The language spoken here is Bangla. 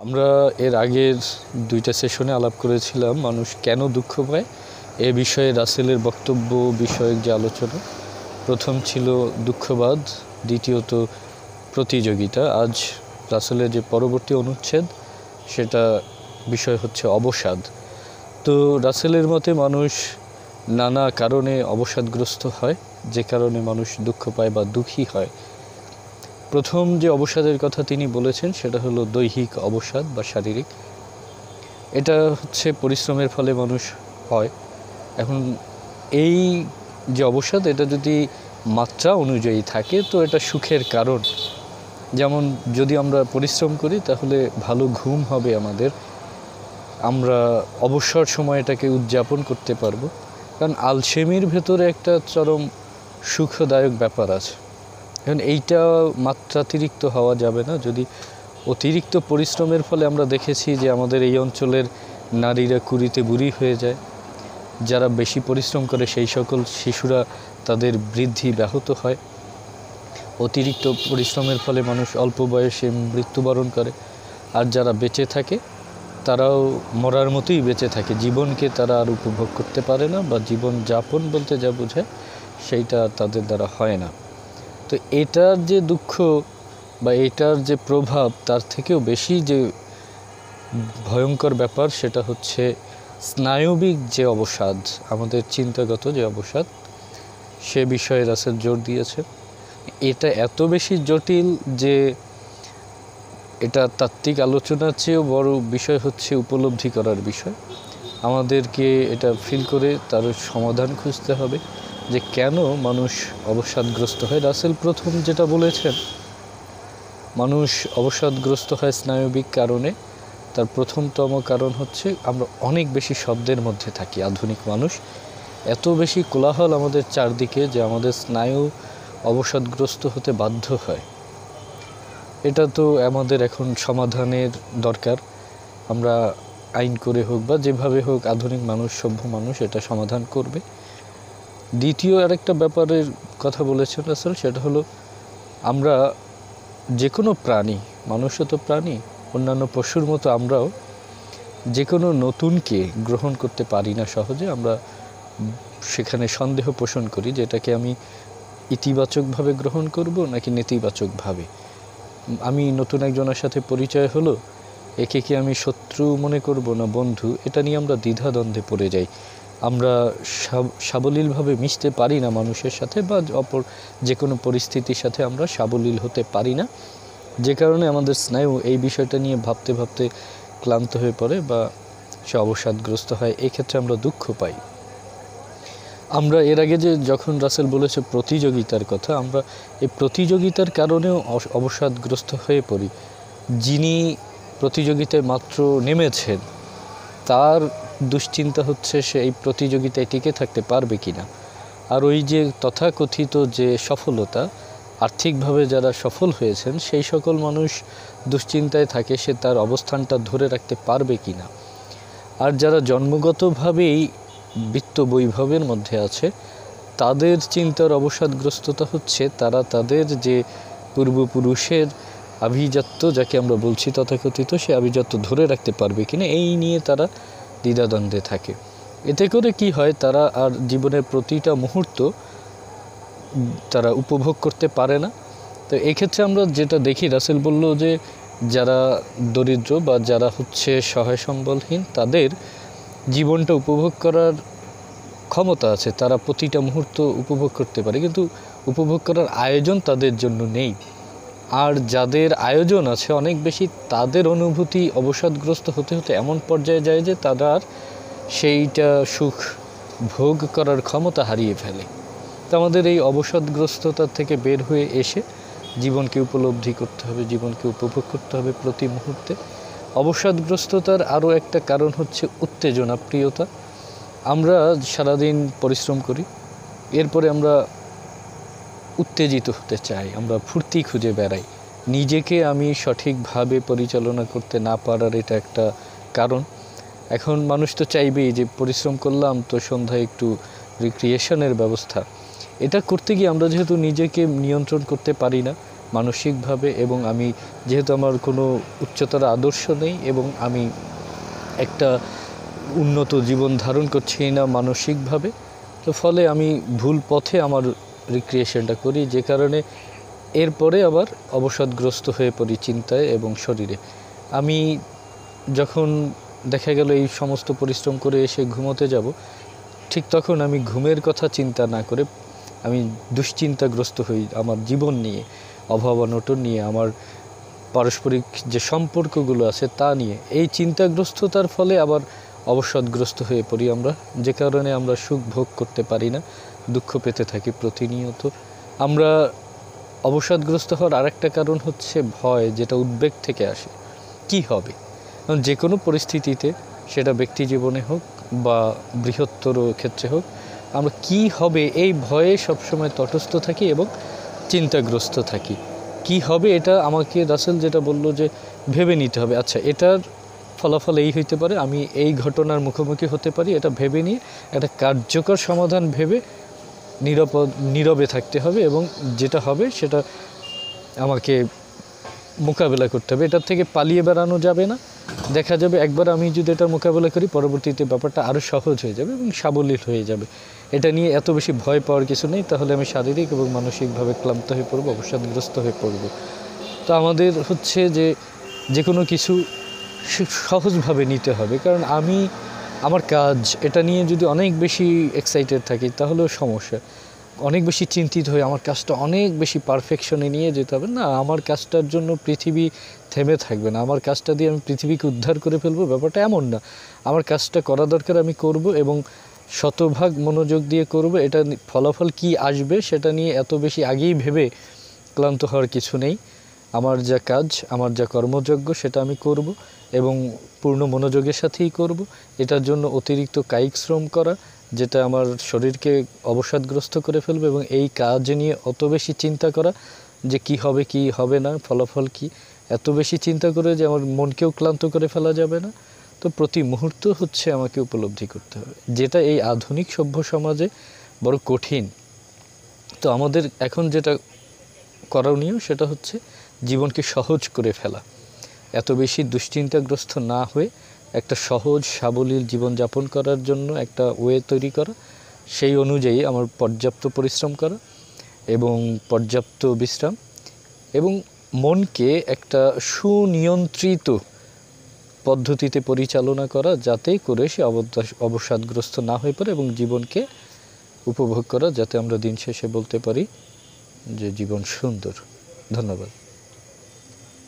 আমরা এর আগের দুইটা সেশনে আলাপ করেছিলাম মানুষ কেন দুঃখ পায় এ বিষয়ে রাসেলের বক্তব্য বিষয়ক যে আলোচনা। প্রথম ছিল দুঃখবাদ, দ্বিতীয়ত প্রতিযোগিতা। আজ রাসেলের যে পরবর্তী অনুচ্ছেদ সেটা বিষয় হচ্ছে অবসাদ। তো রাসেলের মতে মানুষ নানা কারণে অবসাদগ্রস্ত হয়, যে কারণে মানুষ দুঃখ পায় বা দুঃখী হয়। প্রথম যে অবসাদের কথা তিনি বলেছেন সেটা হলো দৈহিক অবসাদ বা শারীরিক। এটা হচ্ছে পরিশ্রমের ফলে মানুষ হয়। এখন এই যে অবসাদ, এটা যদি মাত্রা অনুযায়ী থাকে তো এটা সুখের কারণ। যেমন যদি আমরা পরিশ্রম করি তাহলে ভালো ঘুম হবে আমাদের, আমরা অবসর সময়টাকে উদযাপন করতে পারবো। কারণ আলসেমির ভেতরে একটা চরম সুখদায়ক ব্যাপার আছে। এখন এইটা মাত্রাতিরিক্ত হওয়া যাবে না। যদি অতিরিক্ত পরিশ্রমের ফলে আমরা দেখেছি যে আমাদের এই অঞ্চলের নারীরা কুড়িতে বুড়ি হয়ে যায়, যারা বেশি পরিশ্রম করে সেই সকল শিশুরা তাদের বৃদ্ধি ব্যাহত হয়। অতিরিক্ত পরিশ্রমের ফলে মানুষ অল্প বয়সে মৃত্যুবরণ করে, আর যারা বেঁচে থাকে তারাও মরার মতোই বেঁচে থাকে, জীবনকে তারা আর উপভোগ করতে পারে না, বা জীবন যাপন বলতে যা বোঝায় সেইটা তাদের দ্বারা হয় না। তো এটার যে দুঃখ বা এটার যে প্রভাব, তার থেকেও বেশি যে ভয়ঙ্কর ব্যাপার সেটা হচ্ছে স্নায়বিক যে অবসাদ, আমাদের চিন্তাগত যে অবসাদ, সে বিষয়ে রাসেল জোর দিয়েছে। এটা এত বেশি জটিল যে এটা তাত্ত্বিক আলোচনার চেয়েও বড় বিষয় হচ্ছে উপলব্ধি করার বিষয়। আমাদেরকে এটা ফিল করে তার সমাধান খুঁজতে হবে যে কেন মানুষ অবসাদগ্রস্ত হয়। রাসেল প্রথম যেটা বলেছেন, মানুষ অবসাদগ্রস্ত হয় স্নায়বিক কারণে। তার প্রথমতম কারণ হচ্ছে আমরা অনেক বেশি শব্দের মধ্যে থাকি। আধুনিক মানুষ, এত বেশি কোলাহল আমাদের চারদিকে যে আমাদের স্নায়ু অবসাদগ্রস্ত হতে বাধ্য হয়। এটা তো আমাদের এখন সমাধানের দরকার। আমরা আইন করে হোক বা যেভাবে হোক আধুনিক মানুষ, সভ্য মানুষ এটা সমাধান করবে। দ্বিতীয় আরেকটা ব্যাপারের কথা বলেছেন রাসেল, সেটা হলো আমরা যে কোনো প্রাণী, মানুষও তো প্রাণী, অন্যান্য পশুর মতো আমরাও যে কোনো নতুনকে গ্রহণ করতে পারি না সহজে। আমরা সেখানে সন্দেহ পোষণ করি যে এটাকে আমি ইতিবাচকভাবে গ্রহণ করব নাকি নেতিবাচকভাবে। আমি নতুন একজনের সাথে পরিচয় হলো, একে কি আমি শত্রু মনে করব না বন্ধু, এটা নিয়ে আমরা দ্বিধাদ্বন্দ্বে পড়ে যাই। আমরা সাবলীলভাবে মিশতে পারি না মানুষের সাথে, বা অপর যে কোনো পরিস্থিতির সাথে আমরা সাবলীল হতে পারি না, যে কারণে আমাদের স্নায়ু এই বিষয়টা নিয়ে ভাবতে ভাবতে ক্লান্ত হয়ে পড়ে বা সে অবসাদগ্রস্ত হয়। এই ক্ষেত্রে আমরা দুঃখ পাই। আমরা এর আগে যে যখন রাসেল বলেছে প্রতিযোগিতার কথা, আমরা এই প্রতিযোগিতার কারণেও অবসাদগ্রস্ত হয়ে পড়ি। যিনি প্রতিযোগিতায় মাত্র নেমেছেন তার দুশ্চিন্তা হচ্ছে সে এই প্রতিযোগিতায় টিকে থাকতে পারবে কিনা। আর ওই যে তথাকথিত যে সফলতা, আর্থিকভাবে যারা সফল হয়েছেন সেই সকল মানুষ দুশ্চিন্তায় থাকে সে তার অবস্থানটা ধরে রাখতে পারবে কিনা। আর যারা জন্মগতভাবেই বিত্ত বৈভবের মধ্যে আছে তাদের চিন্তার অবসাদগ্রস্ততা হচ্ছে তারা তাদের যে পূর্বপুরুষের আভিজাত্য, যাকে আমরা বলছি তথাকথিত, সে আভিজাত্য ধরে রাখতে পারবে কিনা, এই নিয়ে তারা দ্বিধাদ্বন্দ্বে থাকে। এতে করে কি হয়, তারা আর জীবনের প্রতিটা মুহূর্ত তারা উপভোগ করতে পারে না। তো এই ক্ষেত্রে আমরা যেটা দেখি, রাসেল বলল যে যারা দরিদ্র বা যারা হচ্ছে সহায় সম্বলহীন তাদের জীবনটা উপভোগ করার ক্ষমতা আছে, তারা প্রতিটা মুহূর্ত উপভোগ করতে পারে, কিন্তু উপভোগ করার আয়োজন তাদের জন্য নেই। আর যাদের আয়োজন আছে অনেক বেশি, তাদের অনুভূতি অবসাদগ্রস্ত হতে হতে এমন পর্যায়ে যায় যে তারা আর সেইটা সুখ ভোগ করার ক্ষমতা হারিয়ে ফেলে। তো আমাদের এই অবসাদগ্রস্ততা থেকে বের হয়ে এসে জীবনকে উপলব্ধি করতে হবে, জীবনকে উপভোগ করতে হবে প্রতি মুহূর্তে। অবসাদগ্রস্ততার আরও একটা কারণ হচ্ছে উত্তেজনা প্রিয়তা। আমরা সারাদিন পরিশ্রম করি, এরপরে আমরা উত্তেজিত হতে চাই, আমরা ফুর্তি খুঁজে বেড়াই। নিজেকে আমি সঠিকভাবে পরিচালনা করতে না পারার এটা একটা কারণ। এখন মানুষ তো চাইবেই যে পরিশ্রম করলাম তো সন্ধ্যায় একটু রিক্রিয়েশনের ব্যবস্থা। এটা করতে গিয়ে আমরা যেহেতু নিজেকে নিয়ন্ত্রণ করতে পারি না, মানসিকভাবে, এবং আমি যেহেতু আমার কোনো উচ্চতর আদর্শ নেই এবং আমি একটা উন্নত জীবন ধারণ করছি না মানসিকভাবে, তো ফলে আমি ভুল পথে আমার রিক্রিয়েশনটা করি, যে কারণে এরপরে আবার অবসাদগ্রস্ত হয়ে পড়ি চিন্তায় এবং শরীরে। আমি যখন দেখা গেল এই সমস্ত পরিশ্রম করে এসে ঘুমোতে যাব, ঠিক তখন আমি ঘুমের কথা চিন্তা না করে আমি দুশ্চিন্তাগ্রস্ত হই আমার জীবন নিয়ে, অভাব অনটন নিয়ে, আমার পারস্পরিক যে সম্পর্কগুলো আছে তা নিয়ে। এই চিন্তাগ্রস্ততার ফলে আবার অবসাদগ্রস্ত হয়ে পড়ি আমরা, যে কারণে আমরা সুখ ভোগ করতে পারি না, দুঃখ পেতে থাকি প্রতিনিয়ত। আমরা অবসাদগ্রস্ত হওয়ার আরেকটা কারণ হচ্ছে ভয়, যেটা উদ্বেগ থেকে আসে। কি হবে? কারণ যে কোনো পরিস্থিতিতে, সেটা ব্যক্তি জীবনে হোক বা বৃহত্তর ক্ষেত্রে হোক, আমরা কি হবে এই ভয়ে সবসময় তটস্থ থাকি এবং চিন্তাগ্রস্ত থাকি। কি হবে এটা আমাকে রাসেল যেটা বলল যে ভেবে নিতে হবে, আচ্ছা এটার ফলাফল এই হইতে পারে, আমি এই ঘটনার মুখোমুখি হতে পারি, এটা ভেবে নিয়ে একটা কার্যকর সমাধান ভেবে নীরবে থাকতে হবে, এবং যেটা হবে সেটা আমাকে মোকাবেলা করতে হবে। এটার থেকে পালিয়ে বেড়ানো যাবে না। দেখা যাবে একবার আমি যদি এটা মোকাবেলা করি, পরবর্তীতে ব্যাপারটা আরও সহজ হয়ে যাবে এবং সাবলীল হয়ে যাবে। এটা নিয়ে এত বেশি ভয় পাওয়ার কিছু নেই, তাহলে আমি শারীরিক এবং মানসিকভাবে ক্লান্ত হয়ে পড়ব, অবসাদগ্রস্ত হয়ে পড়ব। তো আমাদের হচ্ছে যে কোনো কিছু সহজভাবে নিতে হবে, কারণ আমার কাজ এটা নিয়ে যদি অনেক বেশি এক্সাইটেড থাকি তাহলেও সমস্যা। অনেক বেশি চিন্তিত হয়ে আমার কাজটা অনেক বেশি পারফেকশনে নিয়ে যেতে হবে না, আমার কাজটার জন্য পৃথিবী থেমে থাকবে না, আমার কাজটা দিয়ে আমি পৃথিবীকে উদ্ধার করে ফেলবো, ব্যাপারটা এমন না। আমার কাজটা করা দরকার, আমি করব এবং শতভাগ মনোযোগ দিয়ে করব। এটা ফলাফল কি আসবে সেটা নিয়ে এত বেশি আগেই ভেবে ক্লান্ত হওয়ার কিছু নেই। আমার যা কাজ, আমার যা কর্মযোগ্য সেটা আমি করব এবং পূর্ণ মনোযোগের সাথেই করব। এটার জন্য অতিরিক্ত কায়িক শ্রম করা, যেটা আমার শরীরকে অবসাদগ্রস্ত করে ফেলবে, এবং এই কাজ নিয়ে অত বেশি চিন্তা করা যে কি হবে কি হবে না, ফলাফল কি, এত বেশি চিন্তা করে যে আমার মনকেও ক্লান্ত করে ফেলা যাবে না। তো প্রতি মুহূর্ত হচ্ছে আমাকে উপলব্ধি করতে হবে, যেটা এই আধুনিক সভ্য সমাজে বড় কঠিন। তো আমাদের এখন যেটা করণীয় সেটা হচ্ছে জীবনকে সহজ করে ফেলা, এত বেশি দুশ্চিন্তাগ্রস্ত না হয়ে একটা সহজ সাবলীল জীবনযাপন করার জন্য একটা ওয়ে তৈরি করা, সেই অনুযায়ী আমার পর্যাপ্ত পরিশ্রম করা এবং পর্যাপ্ত বিশ্রাম, এবং মনকে একটা সুনিয়ন্ত্রিত পদ্ধতিতে পরিচালনা করা, যাতে করে সে অবসাদগ্রস্ত না হয়ে পড়ে, এবং জীবনকে উপভোগ করা, যাতে আমরা দিন শেষে বলতে পারি যে জীবন সুন্দর। ধন্যবাদ।